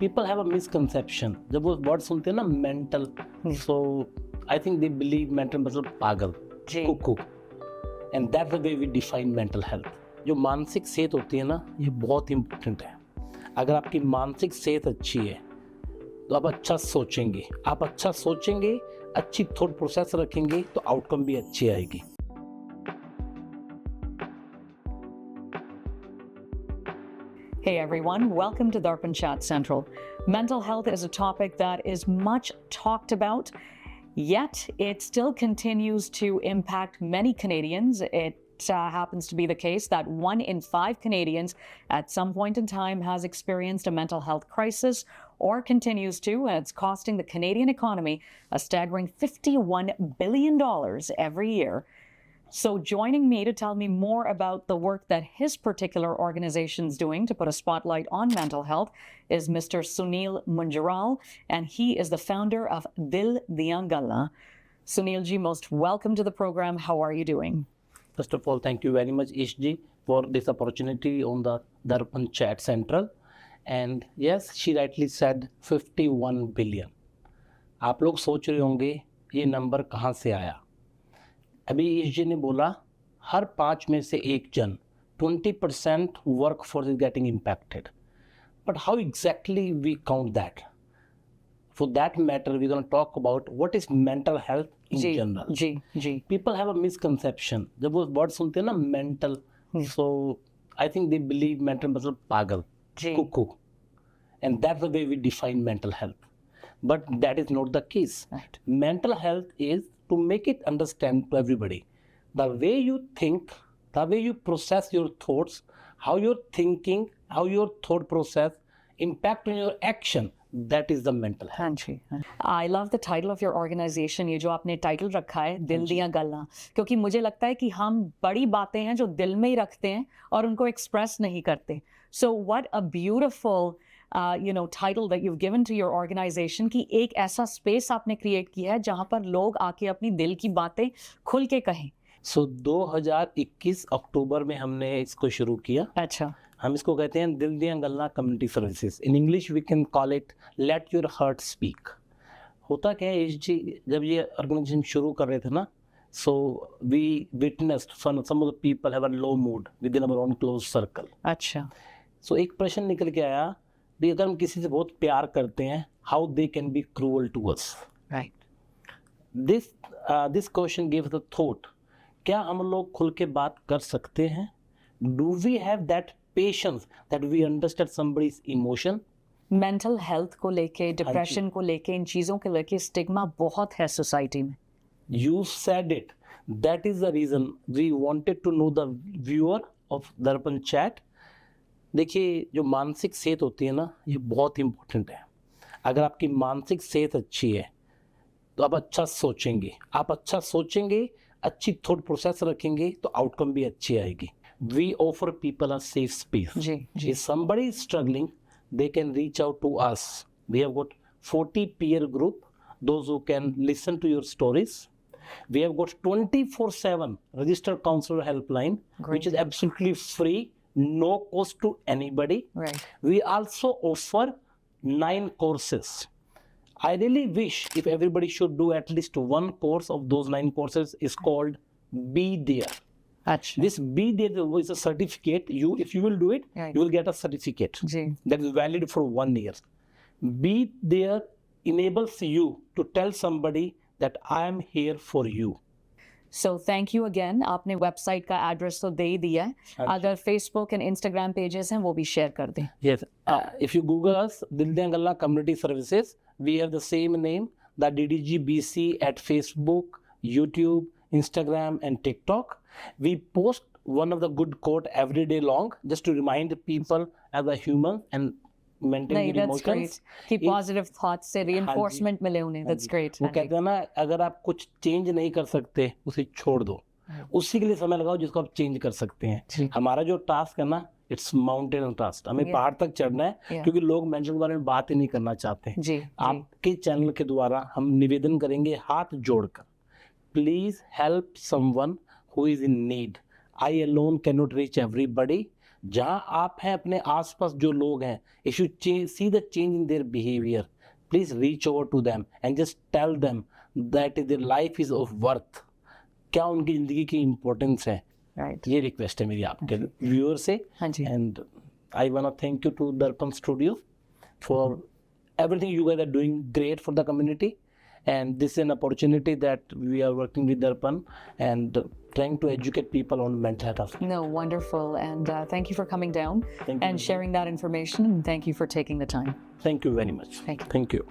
people have a misconception. जब वो word सुनते हैं ना mental, so I think they believe mental मतलब पागल, Kuku, and that's the way we define mental health. जो मानसिक सेहत होती है ना, ये बहुत इम्पोर्टेंट है. अगर आपकी मानसिक सेहत अच्छी है तो आप अच्छा सोचेंगे, अच्छी थॉट प्रोसेस रखेंगे तो आउटकम भी अच्छी आएगी. Hey everyone, welcome to Darpan Chat Central. Mental health is a topic that is much talked about, yet it still continues to impact many Canadians. It happens to be the case that 1 in 5 Canadians at some point in time has experienced a mental health crisis or continues to, and it's costing the Canadian economy a staggering $51 billion every year. So joining me to tell me more about the work that his particular organization is doing to put a spotlight on mental health is Mr. Sunil Munjaral, and he is the founder of Dil Diyan Gallan. Sunil ji, most welcome to the program. How are you doing? First of all, thank you very much, Ish ji, for this opportunity on the Darpan Chat Central. And yes, she rightly said 51 billion. आप लोग सोच रहे होंगे ये number कहाँ से आया. अभी इस जी ने बोला हर 5 में से एक जन 20% work force is getting impacted. But how exactly we count that? For that matter we gonna talk about what is mental health in general. जी पीपल हैव अ मिसकंसेप्शन. जब वो वर्ड सुनते हैं ना mental, so I think they believe mental मतलब पागल, cuckoo, and that's the way we define mental health. But that is not the case. Mental health is to make it understand to everybody. The way you think, the way you process your thoughts, how you're thinking, how your thought process impact on your action, that is the mental health. I love the title of your organization. ये जो आपने title रखा है दिल दियां गल्लां, क्योंकि मुझे लगता है कि हम बड़ी बातें हैं जो दिल में ही रखते हैं और उनको एक्सप्रेस नहीं करते. So what a beautiful title that you've given to your organization कि एक ऐसा स्पेस आपने क्रिएट किया है जहां पर लोग आके अपनी दिल की बातें खुल के कहें. So 2021 अक्टूबर में हमने इसको शुरू किया. अच्छा. हम इसको कहते हैं Dil Diyan Gallan community services. In English we can call it let your heart speak. होता क्या है इस जी, जब ये ऑर्गेनाइजेशन शुरू कर रहे थे ना, so we witnessed some of the people have a low mood within our own close circle. अच्छा. So एक प्रश्न निकल के आया कि अगर हम किसी से बहुत प्यार करते हैं, how they can be cruel to us. Right. This question gave the thought. क्या हम लोग खुल के बात कर सकते हैं? Do we have that patience that we understand somebody's emotion? Mental health को लेके, डिप्रेशन को लेके, इन चीज़ों के लेके स्टिग्मा बहुत है सोसाइटी में. You said it. That is the reason we wanted to know the viewer of Darpan Chat. देखिए, जो मानसिक सेहत होती है ना, ये बहुत इम्पोर्टेंट है. अगर आपकी मानसिक सेहत अच्छी है तो आप अच्छा सोचेंगे, अच्छी थॉट प्रोसेस रखेंगे तो आउटकम भी अच्छी आएगी. We offer people a safe space. If somebody is struggling, they can reach out to us. We have got 40 peer group, those who can listen to your stories. We have got 24/7 registered counselor helpline, which is absolutely free, no cost to anybody. Right. We also offer 9 courses. I really wish if everybody should do at least one course of those 9 courses. Is called Be There. Achha. This Be There is a certificate. If you will do it, right, you will get a certificate that is valid for 1 year. Be There enables you to tell somebody that I am here for you. So thank you again. आपने website का address तो दे ही दिया है. अगर Facebook and Instagram pages हैं वो भी share कर दें. Yes. If you Google us, Dil Diyan Gallan Community Services, we have the same name, the DDGBC at Facebook, YouTube, Instagram and TikTok. We post one of the good quote every day long just to remind people as a human and maintain your emotions. कि positive thoughts से reinforcement मिले उन्हें. That's great. वो कहते हैं ना, अगर आप कुछ चेंज नहीं कर सकते उसे छोड़ दो, उसी के लिए समय लगाओ जिसको आप चेंज कर सकते हैं. हमारा जो टास्क है ना, इट्स माउंटेन टास्क. हमें पहाड़ तक चढ़ना है, क्योंकि लोग मेंटल के बारे में बात ही नहीं करना चाहते हैं. आपके चैनल के द्वारा हम निवेदन करेंगे हाथ जोड़कर, please help someone who is in need. I alone cannot reach everybody. जहाँ आप हैं अपने आसपास जो लोग हैं, if you see the change in their behavior, please reach over to them and just tell them that their life is of worth. क्या उनकी ज़िंदगी की इम्पोर्टेंस है, Right. ये रिक्वेस्ट है मेरी आपके व्यूअर से. हाँ जी. And I want to thank you to Darpan studio for everything you guys are doing great for the community, and this is an opportunity that we are working with Darpan and trying to educate people on mental health. No, wonderful. And thank you for coming down Thank you. and sharing that information. And thank you for taking the time. Thank you very much. Thank you. Thank you.